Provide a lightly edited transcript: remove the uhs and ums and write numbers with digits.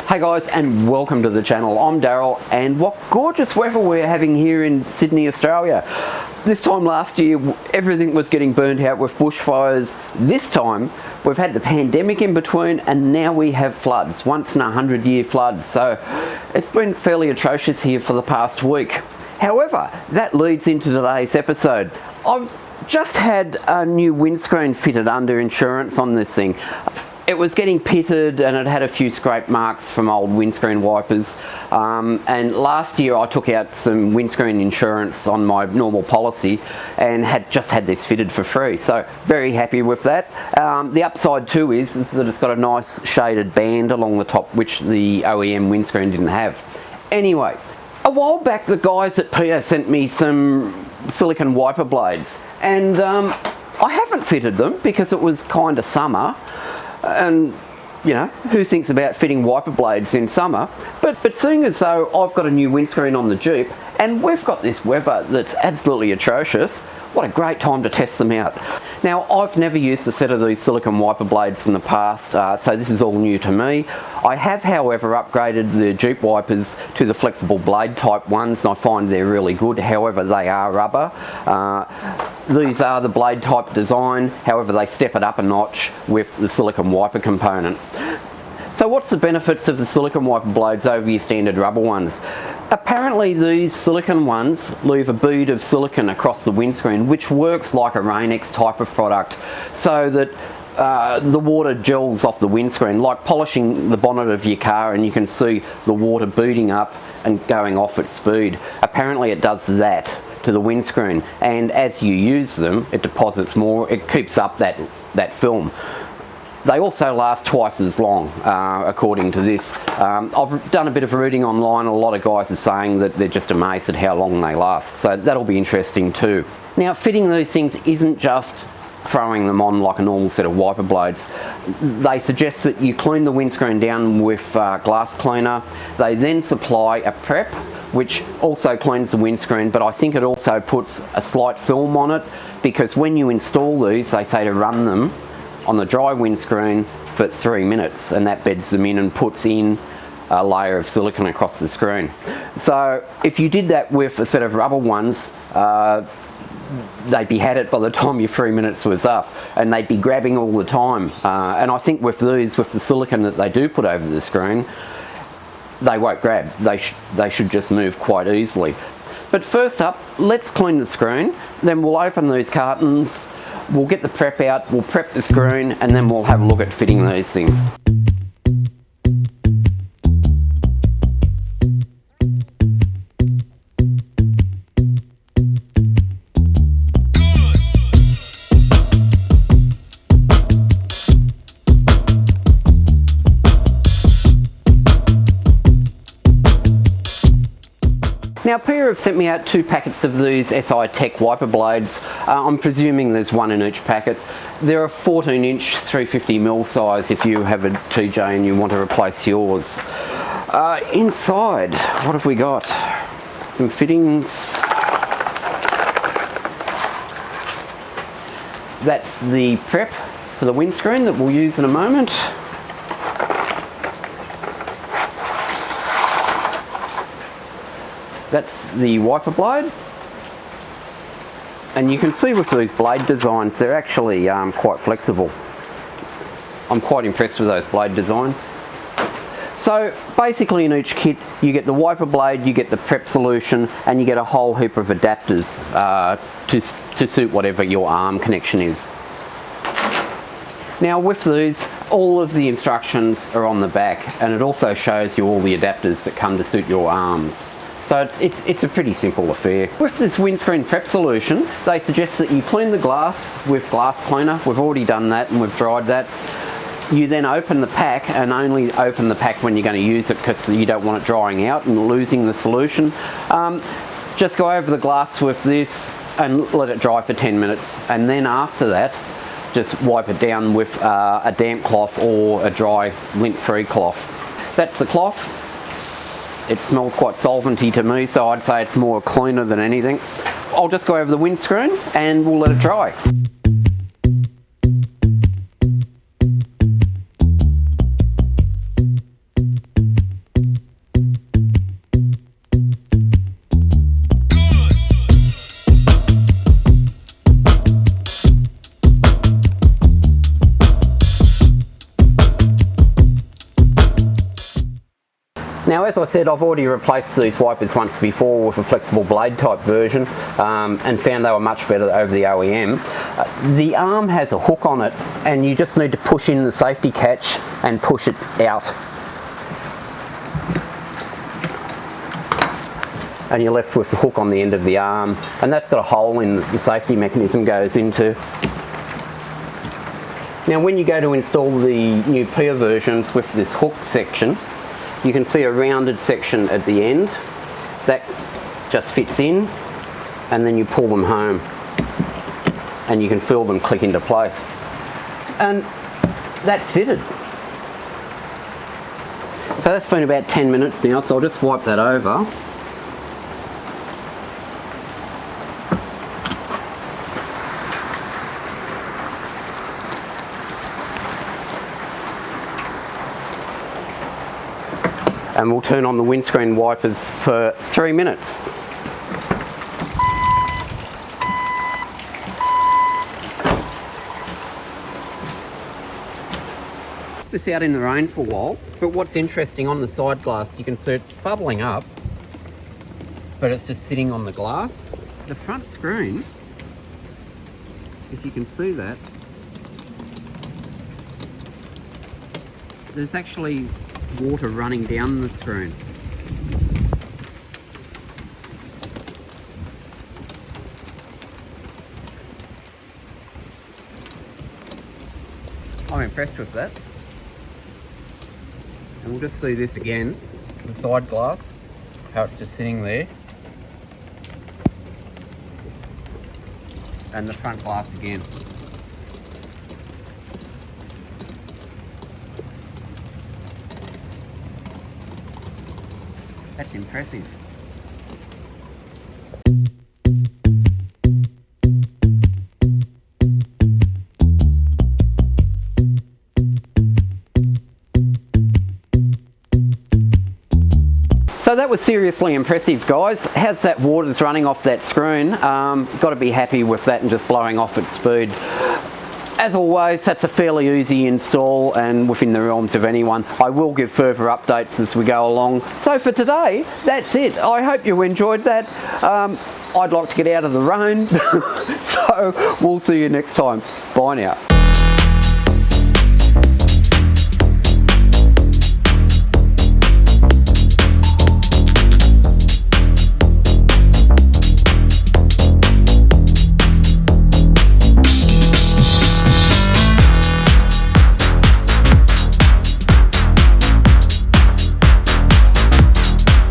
Hey guys, and welcome to the channel. I'm Daryl, and what gorgeous weather we're having here in Sydney, Australia. This time last year, everything was getting burnt out with bushfires. This time, we've had the pandemic in between, and now we have floods, once in a 100-year floods. So it's been fairly atrocious here for the past week. However, that leads into today's episode. I've just had a new windscreen fitted under insurance on this thing. It was getting pitted and it had a few scrape marks from old windscreen wipers. And last year I took out some windscreen insurance on my normal policy and had just had this fitted for free. So very happy with that. The upside too is that it's got a nice shaded band along the top, which the OEM windscreen didn't have. Anyway, a while back the guys at PIAA sent me some silicone wiper blades, and I haven't fitted them because it was kind of summer. And you know, who thinks about fitting wiper blades in summer? But seeing as though I've got a new windscreen on the Jeep and we've got this weather that's absolutely atrocious, what a great time to test them out. Now, I've never used a set of these silicone wiper blades in the past, so this is all new to me. I have, however, upgraded the Jeep wipers to the flexible blade type ones, and I find they're really good. However, they are rubber. These are the blade type design, however they step it up a notch with the silicone wiper component. So what's the benefits of the silicone wiper blades over your standard rubber ones? Apparently these silicone ones leave a bead of silicone across the windscreen, which works like a Rain-X type of product, so that the water gels off the windscreen, like polishing the bonnet of your car and you can see the water beading up and going off at speed. Apparently it does that to the windscreen, and as you use them it deposits more, it keeps up that film. They also last twice as long, according to this. I've done a bit of reading online. A lot of guys are saying that they're just amazed at how long they last, so that'll be interesting too. Now, fitting these things isn't just throwing them on like a normal set of wiper blades. They suggest that you clean the windscreen down with glass cleaner. They then supply a prep, which also cleans the windscreen, but I think it also puts a slight film on it, because when you install these, they say to run them on the dry windscreen for 3 minutes, and that beds them in and puts in a layer of silicone across the screen. So if you did that with a set of rubber ones, they'd be had it by the time your 3 minutes was up, and they'd be grabbing all the time. And I think with these, with the silicone that they do put over the screen, they won't grab. They should just move quite easily. But first up, let's clean the screen, then we'll open these cartons, we'll get the prep out, we'll prep the screen, and then we'll have a look at fitting these things. Now, PIAA have sent me out 2 packets of these SI Tech wiper blades. I'm presuming there's one in each packet. They're a 14-inch 350mm size if you have a TJ and you want to replace yours. Inside, what have we got? Some fittings. That's the prep for the windscreen that we'll use in a moment. That's the wiper blade, and you can see with these blade designs they're actually quite flexible. I'm quite impressed with those blade designs. So basically in each kit you get the wiper blade, you get the prep solution, and you get a whole heap of adapters to suit whatever your arm connection is. Now with these, all of the instructions are on the back, and it also shows you all the adapters that come to suit your arms. So it's a pretty simple affair. With this windscreen prep solution, they suggest that you clean the glass with glass cleaner. We've already done that and we've dried that. You then open the pack, and only open the pack when you're going to use it, because you don't want it drying out and losing the solution. Just go over the glass with this and let it dry for 10 minutes, and then after that just wipe it down with a damp cloth or a dry lint-free cloth. That's the cloth. It smells quite solventy to me, so I'd say it's more cleaner than anything. I'll just go over the windscreen and we'll let it dry. as I said, I've already replaced these wipers once before with a flexible blade type version and found they were much better over the OEM. The arm has a hook on it and you just need to push in the safety catch and push it out. And you're left with the hook on the end of the arm, and that's got a hole in the safety mechanism goes into. Now when you go to install the new PIAA versions with this hook section, you can see a rounded section at the end that just fits in, and then you pull them home and you can feel them click into place, and that's fitted. So that's been about 10 minutes now, so I'll just wipe that over. And we'll turn on the windscreen wipers for 3 minutes. This out in the rain for a while, but what's interesting on the side glass, you can see it's bubbling up, but it's just sitting on the glass. The front screen, if you can see that, there's actually water running down the screen. I'm impressed with that. And we'll just see this again, the side glass, how it's just sitting there. And the front glass again. That's impressive. So that was seriously impressive, guys. How's that water's running off that screen? Got to be happy with that and just blowing off at speed. As always, that's a fairly easy install and within the realms of anyone. I will give further updates as we go along. So for today, that's it. I hope you enjoyed that. I'd like to get out of the rain. So we'll see you next time. Bye now.